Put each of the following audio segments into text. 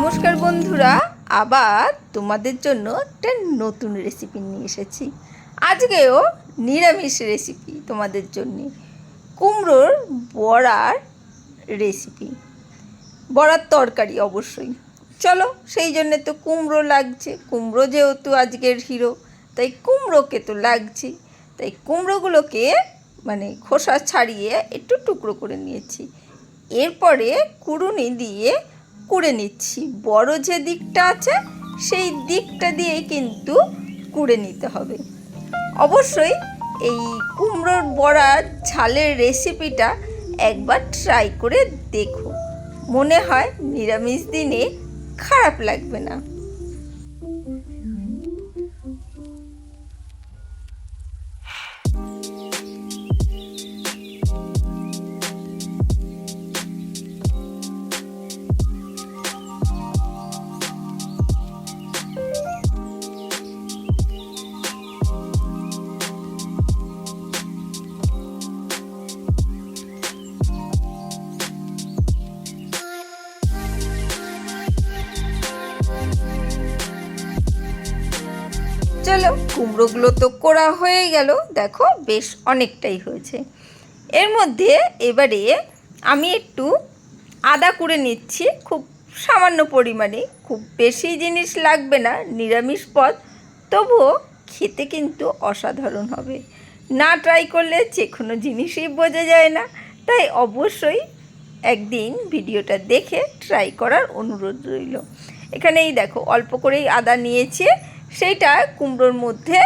নমস্কার বন্ধুরা, আবার তোমাদের জন্য একটা নতুন রেসিপি নিয়ে এসেছি। আজকেও নিরামিষ রেসিপি তোমাদের জন্য, কুমড়োর বড়ার রেসিপি, বড়ার তরকারি অবশ্যই। চলো, সেই জন্যে তো কুমড়ো লাগছে। কুমড়ো যেহেতু আজকের হিরো, তাই কুমড়োকে তো লাগছে। তাই কুমড়োগুলোকে খোসা ছাড়িয়ে একটু টুকরো করে নিয়েছি। এরপরে কুড়ুনি দিয়ে কুড়ে নিচ্ছি। বড় যে দিকটা আছে সেই দিকটা দিয়েই কিন্তু কুড়ে নিতে হবে। অবশ্যই এই কুমড়োর বড়ার ঝালের রেসিপিটা একবার ট্রাই করে দেখো, মনে হয় নিরামিষ দিনে খারাপ লাগবে না। চলো, কুমড়োগুলো তো করা হয়ে গেল, দেখো বেশ অনেকটাই হয়েছে। এর মধ্যে এবারে আমি একটু আদা কুড়ে নিচ্ছি, খুব সামান্য পরিমাণে, খুব বেশি জিনিস লাগবে না, নিরামিষ পদ, তবুও খেতে কিন্তু অসাধারণ হবে। না ট্রাই করলে যে কোনো জিনিসই বোঝা যায় না, তাই অবশ্যই একদিন ভিডিওটা দেখে ট্রাই করার অনুরোধ রইল। এখানেই দেখো অল্প করেই আদা নিয়েছি, সেইটা কুমড়োর মধ্যে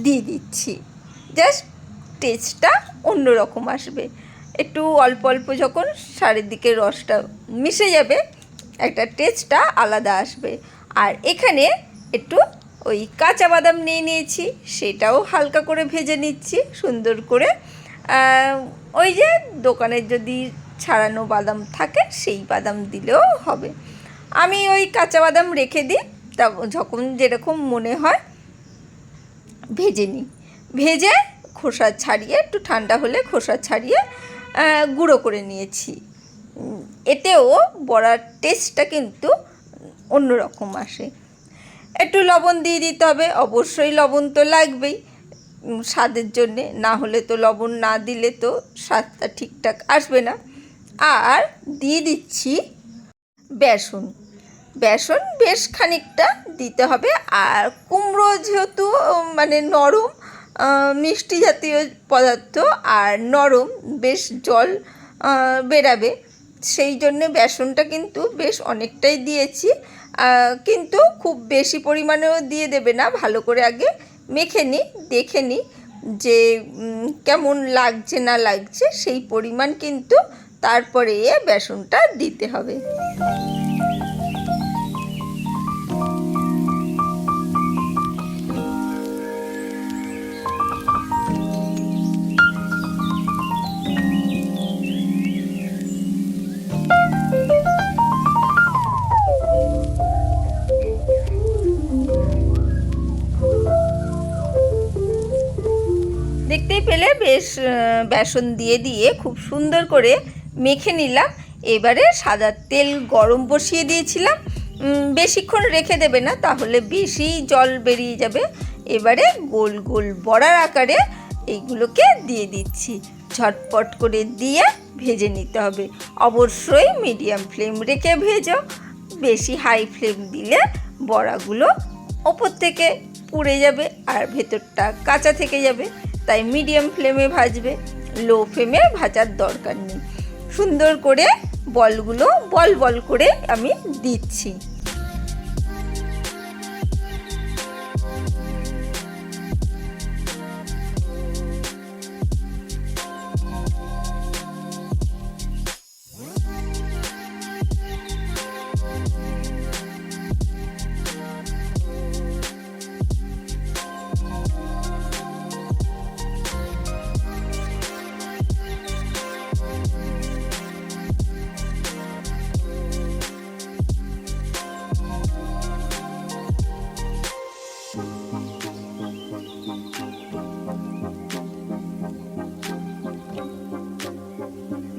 দিয়ে দিচ্ছি। জাস্ট টেস্টটা অন্যরকম আসবে। একটু অল্প অল্প যখন চারিদিকে রসটা মিশে যাবে, একটা টেস্টটা আলাদা আসবে। আর এখানে একটু ওই কাঁচা বাদাম নিয়ে নিয়েছি, সেটাও হালকা করে ভেজে নিচ্ছি সুন্দর করে। ওই যে দোকানের যদি ছাড়ানো বাদাম থাকে সেই বাদাম দিলেও হবে। আমি ওই কাঁচা বাদাম রেখে দিই, যখন যেরকম মনে হয় ভেজে নিই। ভেজে খোসা ছাড়িয়ে, একটু ঠান্ডা হলে খোসা ছাড়িয়ে গুঁড়ো করে নিয়েছি। এতেও বড়ার টেস্টটা কিন্তু অন্যরকম আসে। একটু লবণ দিয়ে দিতে হবে, অবশ্যই লবণ তো লাগবেই স্বাদের জন্যে, না হলে তো লবণ না দিলে তো স্বাদটা ঠিকঠাক আসবে না। আর দিয়ে দিচ্ছি বেসন। বেসন বেশ খানিকটা দিতে হবে। আর কুমড়ো যেহেতু নরম, মিষ্টি জাতীয় পদার্থ, আর নরম, বেশ জল বেরাবে, সেই জন্যে বেসনটা কিন্তু বেশ অনেকটাই দিয়েছি। কিন্তু খুব বেশি পরিমাণেও দিয়ে দেবে না, ভালো করে আগে মেখে নিই, দেখে নিই যে কেমন লাগছে না লাগছে, সেই পরিমাণ কিন্তু তারপরে বেসনটা দিতে হবে। দেখতেই পেলে বেশ বেসন দিয়ে দিয়ে খুব সুন্দর করে মেখে নিলাম। এবারে সাদা তেল গরম বসিয়ে দিয়েছিলাম, বেশিক্ষণ রেখে দেবে না, তাহলে বেশি জল বেরিয়ে যাবে। এবারে গোল গোল বড়ার আকারে এইগুলোকে দিয়ে দিচ্ছি। ঝটপট করে দিয়ে ভেজে নিতে হবে। অবশ্যই মিডিয়াম ফ্লেম রেখে ভেজো, বেশি হাই ফ্লেম দিলে বড়াগুলো ওপর থেকে পুড়ে যাবে আর ভেতরটা কাঁচা থেকে যাবে। তাই মিডিয়াম ফ্লেমে ভাজবে, লো ফ্লেমে ভাজার দরকার নেই। সুন্দর করে বলগুলো বল বল করে আমি দিচ্ছি।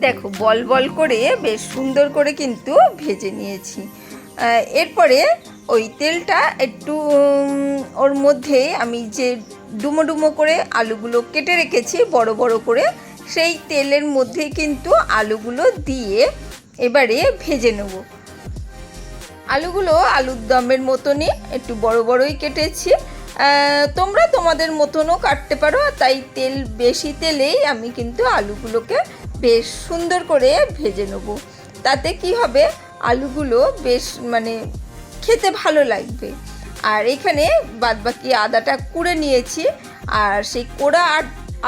দেখো বল বল করে বেশ সুন্দর করে কিন্তু ভেজে নিয়েছি। এরপরে ওই তেলটা একটু ওর মধ্যে আমি যে ডুমো ডুমো করে আলুগুলো কেটে রেখেছি বড় বড় করে, সেই তেলের মধ্যে কিন্তু আলুগুলো দিয়ে এবারে ভেজে নেব। আলুগুলো আলুর দমের মতনই একটু বড় বড়ই কেটেছি, তোমরা তোমাদের মতনও কাটতে পারো। তাই তেল বেশি তেলেই আমি কিন্তু আলুগুলোকে বেশ সুন্দর করে ভেজে নেব। তাতে কি হবে, আলুগুলো বেশ মানে খেতে ভালো লাগবে। আর এখানে বাদবাকি আদাটা কুড়ে নিয়েছি, আর সেই কোড়া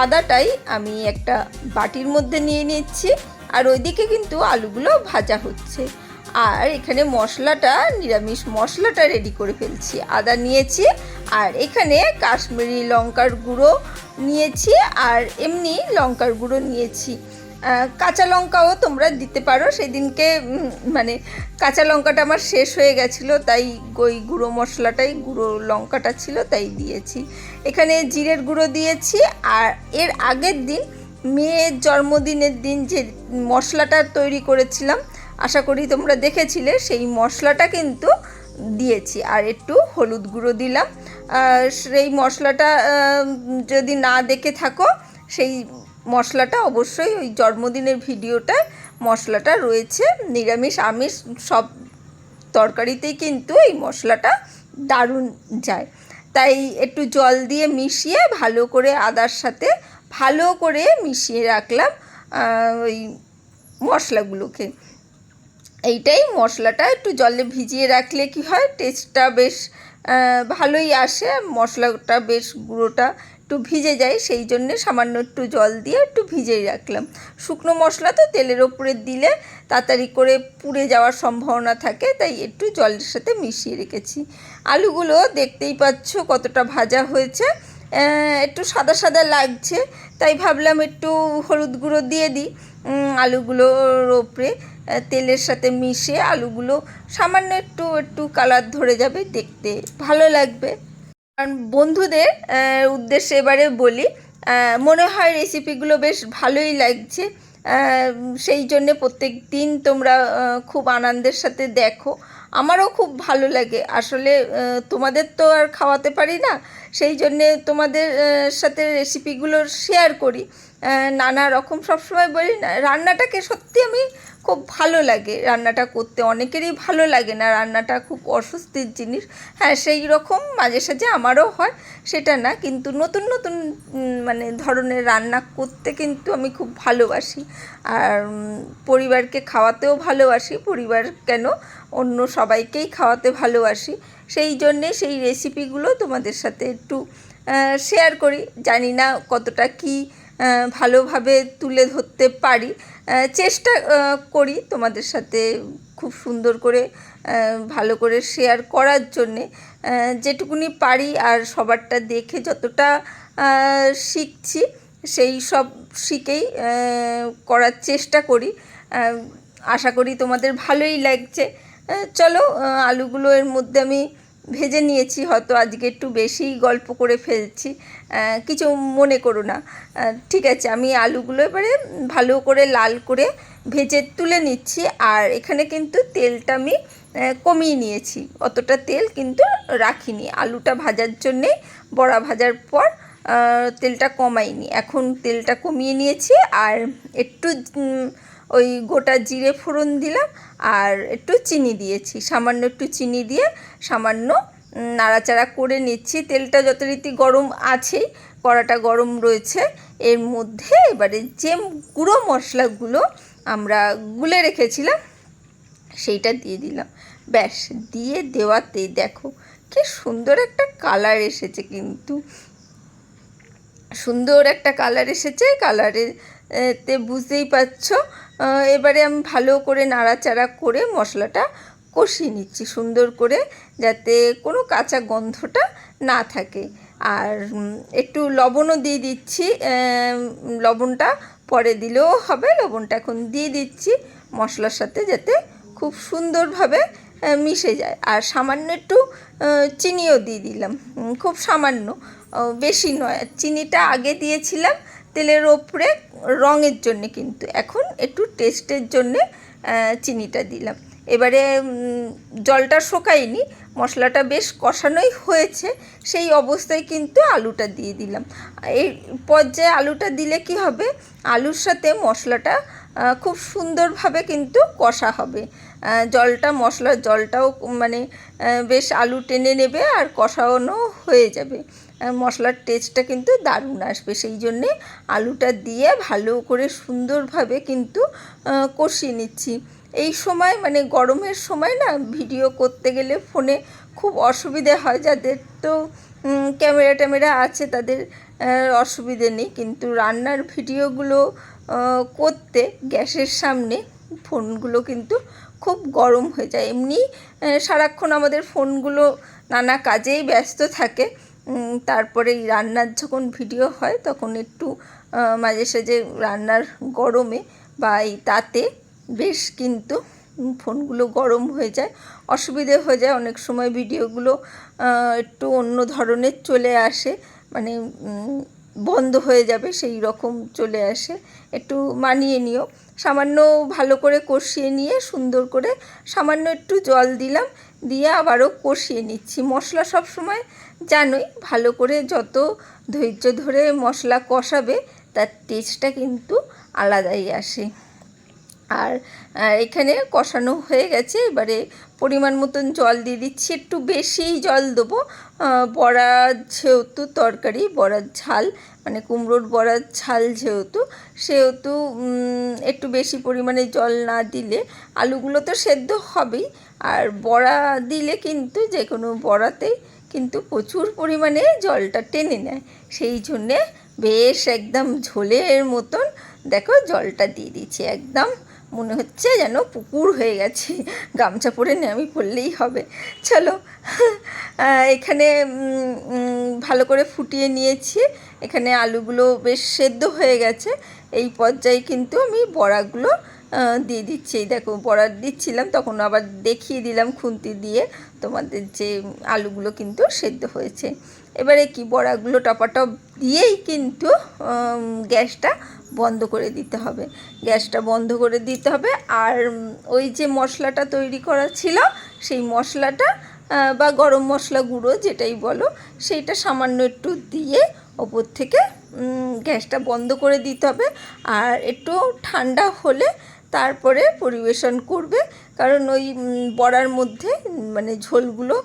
আদাটাই আমি একটা বাটির মধ্যে নিয়ে নিচ্ছি। আর ওইদিকে কিন্তু আলুগুলো ভাজা হচ্ছে। আর এখানে মশলাটা, নিরামিষ মশলাটা রেডি করে ফেলছি। আদা নিয়েছি, আর এখানে কাশ্মীরি লঙ্কার গুঁড়ো নিয়েছি, আর এমনি লঙ্কার গুঁড়ো নিয়েছি। কাঁচা লঙ্কাও তোমরা দিতে পারো। সেদিনকে মানে কাঁচা লঙ্কাটা আমার শেষ হয়ে গেছিলো, তাই ওই গুঁড়ো মশলাটাই, গুঁড়ো লঙ্কাটা ছিল তাই দিয়েছি। এখানে জিরের গুঁড়ো দিয়েছি। আর এর আগের দিন মেয়ের জন্মদিনের দিন যে মশলাটা তৈরি করেছিলাম, আশা করি তোমরা দেখেছিলে, সেই মশলাটা কিন্তু দিয়েছি। আর একটু হলুদ গুঁড়ো দিলাম। সেই মশলাটা যদি না দেখে থাকো, সেই মশলাটা অবশ্যই ওই জন্মদিনের ভিডিওটা মশলাটা রয়েছে। নিরামিষ আমিষ সব তরকারিতেই কিন্তু এই মশলাটা দারুণ যায়। তাই একটু জল দিয়ে মিশিয়ে ভালো করে আদার সাথে ভালো করে মিশিয়ে রাখলাম ওই মশলাগুলোকে। এইটাই, মশলাটা একটু জলে ভিজিয়ে রাখলে কি হয়, টেস্টটা বেশ ভালোই আসে। মশলাটা বেশ গুঁড়োটা একটু ভিজে যায়, সেই জন্যে সামান্য একটু জল দিয়ে একটু ভিজিয়ে রাখলাম। শুকনো মশলা তো তেলের ওপরে দিলে তাড়াতাড়ি করে পুড়ে যাওয়ার সম্ভাবনা থাকে, তাই একটু জলের সাথে মিশিয়ে রেখেছি। আলুগুলো দেখতেই পাচ্ছ কতটা ভাজা হয়েছে, একটু সাদা সাদা লাগছে, তাই ভাবলাম একটু হলুদ গুঁড়ো দিয়ে দিই আলুগুলোর ওপরে। তেলের সাথে মিশে আলুগুলো সামান্য একটু একটু কালার ধরে যাবে, দেখতে ভালো লাগবে। কারণ বন্ধুদের উদ্দেশ্যে এবারে বলি, মনে হয় রেসিপিগুলো বেশ ভালোই লাগছে, সেই জন্যে প্রত্যেক দিন তোমরা খুব আনন্দের সাথে দেখো। আমারও খুব ভালো লাগে। আসলে তোমাদের তো আর খাওয়াতে পারি না, সেই জন্যে তোমাদের সাথে রেসিপিগুলো শেয়ার করি। নানা রকম সবসময় বলি না, রান্নাটাকে সত্যি আমি খুব ভালো লাগে রান্নাটা করতে। অনেকেরই ভালো লাগে না, রান্নাটা খুব অস্বস্তির জিনিস। হ্যাঁ, সেই রকম মাঝে সাঝে আমারও হয়, সেটা না, কিন্তু নতুন নতুন মানে ধরনের রান্না করতে কিন্তু আমি খুব ভালোবাসি। আর পরিবারকে খাওয়াতেও ভালোবাসি, পরিবার কেন অন্য সবাইকেই খাওয়াতে ভালোবাসি। সেই জন্যে সেই রেসিপিগুলো তোমাদের সাথে একটু শেয়ার করি। জানি না কতটা কি ভালোভাবে তুলে ধরতে পারি, চেষ্টা করি তোমাদের সাথে খুব সুন্দর করে ভালো করে শেয়ার করার জন্যে, যেটুকুনি পারি। আর সবারটা দেখে যতটা শিখছি, সেই সব শিখেই করার চেষ্টা করি। আশা করি তোমাদের ভালোই লাগছে। চলো, আলুগুলো এর মধ্যে আমি ভেজে নিয়েছি। হয়তো আজকে একটু বেশিই গল্প করে ফেলছি, কিছু মনে করো না। ঠিক আছে, আমি আলুগুলো এবারে ভালো করে লাল করে ভেজে তুলে নিচ্ছি। আর এখানে কিন্তু তেলটা আমি কমিয়ে নিয়েছি, অতটা তেল কিন্তু রাখিনি আলুটা ভাজার জন্যে। বড়া ভাজার পর তেলটা কমাইনি, এখন তেলটা কমিয়ে নিয়েছি। আর একটু ওই গোটা জিরে ফোড়ন দিলাম, আর একটু চিনি দিয়েছি, সামান্য একটু চিনি দিয়ে সামান্য নাড়াচাড়া করে নিচ্ছি। তেলটা যথারীতি গরম আছেই, কড়াটা গরম রয়েছে। এর মধ্যে এবারে যে গুঁড়ো মশলাগুলো আমরা গুলে রেখেছিলাম সেইটা দিয়ে দিলাম। ব্যাস, দিয়ে দেওয়াতে দেখো কি সুন্দর একটা কালার এসেছে, কিন্তু সুন্দর একটা কালার এসেছে। কালারেতে বুঝতেই পারছো। এবারে আমি ভালো করে নাড়াচাড়া করে মশলাটা কষিয়ে নিচ্ছি সুন্দর করে, যাতে কোনো কাঁচা গন্ধটা না থাকে। আর একটু লবণও দিয়ে দিচ্ছি, লবণটা পরে দিলেও হবে, লবণটা এখন দিয়ে দিচ্ছি মশলার সাথে, যাতে খুব সুন্দরভাবে মিশে যায়। আর সামান্য একটু চিনিও দিয়ে দিলাম, খুব সামান্য, বেশি নয়। চিনিটা আগে দিয়েছিলাম তেলের ওপরে রঙের জন্যে, কিন্তু এখন একটু টেস্টের জন্যে চিনিটা দিলাম। এবারে জলটা শোকায়নি, মশলাটা বেশ কষানোই হয়েছে, সেই অবস্থায় কিন্তু আলুটা দিয়ে দিলাম। এই পর্যায়ে আলুটা দিলে কি হবে, আলুর সাথে মশলাটা খুব সুন্দরভাবে কিন্তু কষা হবে। মশলার জলটাও মানে বেশ আলু টেনে নেবে আর কষানো হয়ে যাবে। মশলার টেস্টটা কিন্তু দারুণ আসবে। সেই জন্যে আলুটা দিয়ে ভালো করে সুন্দরভাবে কিন্তু কষিয়ে নিচ্ছি। এই সময় মানে গরমের সময় না ভিডিও করতে গেলে ফোনে খুব অসুবিধে হয়, যাদের তো ক্যামেরা আছে তাদের অসুবিধে নেই, কিন্তু রান্নার ভিডিওগুলো করতে গ্যাসের সামনে ফোনগুলো কিন্তু খুব গরম হয়ে যায়। এমনি সারাক্ষণ আমাদের ফোনগুলো নানা কাজেই ব্যস্ত থাকে, তারপরে এই রান্নার যখন ভিডিও হয় তখন একটু মাঝে সাঝে রান্নার গরমে বা এই তাতে বেশ কিন্তু ফোনগুলো গরম হয়ে যায়, অসুবিধে হয়ে যায়। অনেক সময় ভিডিওগুলো একটু অন্য ধরনের চলে আসে, মানে বন্ধ হয়ে যাবে সেই রকম চলে আসে। একটু মানিয়ে নিও। সামান্য ভালো করে কষিয়ে নিয়ে সুন্দর করে সামান্য একটু জল দিলাম, দিয়ে আবারও কষিয়ে নিচ্ছি। মশলা সব সময় জানোই, ভালো করে যত ধৈর্য ধরে মশলা কষাবে তার টেস্টটা কিন্তু আলাদাই আসে। আর এখানে কষানো হয়ে গেছে, এবারে পরিমাণ মতন জল দিয়ে দিচ্ছি। একটু বেশিই জল দেবো, বড়ার যেহেতু তরকারি, বড়ার ঝাল মানে কুমড়োর বড়ার ঝাল সেহেতু একটু বেশি পরিমাণে জল না দিলে আলুগুলো তো সেদ্ধ হবেই, আর বড়া দিলে কিন্তু যে কোনো বড়াতেই কিন্তু প্রচুর পরিমাণে জলটা টেনে নেয়। সেই জন্যে বেশ একদম ঝোলের মতন দেখো জলটা দিয়ে দিচ্ছি। একদম মনে হচ্ছে যেন পুকুর হয়ে গেছে, গামছা পরে নেমে পড়লেই হবে। চলো, এখানে ভালো করে ফুটিয়ে নিয়েছি। এখানে আলুগুলো বেশ সেদ্ধ হয়ে গেছে। এই পর্যায়ে কিন্তু আমি বড়াগুলো দিয়ে দিচ্ছি। এই দেখো বড়া দিচ্ছিলাম, তখন আবার দেখিয়ে দিলাম খুন্তি দিয়ে তোমাদের যে আলুগুলো কিন্তু সেদ্ধ হয়েছে। এবারে কি বড়াগুলো টপাটপ দিয়েই কিন্তু গ্যাসটা বন্ধ করে দিতে হবে। গ্যাসটা বন্ধ করে দিতে হবে। আর ওই যে মশলাটা তৈরি করা ছিল, সেই মশলাটা বা গরম মশলা গুঁড়ো যেটাই বলো, সেইটা সামান্য একটু দিয়ে ওপর থেকে গ্যাসটা বন্ধ করে দিতে হবে। আর একটু ঠান্ডা হলে তারপরে পরিবেশন করবে, কারণ ওই বড়ার মধ্যে মানে ঝোলগুলো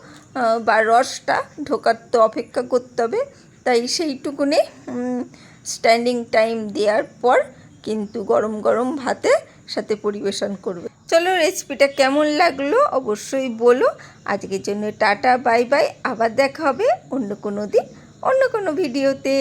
বা রসটা ঢোকার তো অপেক্ষা করতে হবে। তাই সেইটুকুনি স্ট্যান্ডিং টাইম দেওয়ার পর কিন্তু গরম গরম ভাতের সাথে পরিবেশন করবে। চলো, রেসিপিটা কেমন লাগলো অবশ্যই বলো। আজকের জন্য টাটা, বাই বাই। আবার দেখা হবে অন্য কোনো দিন অন্য কোনো ভিডিওতে।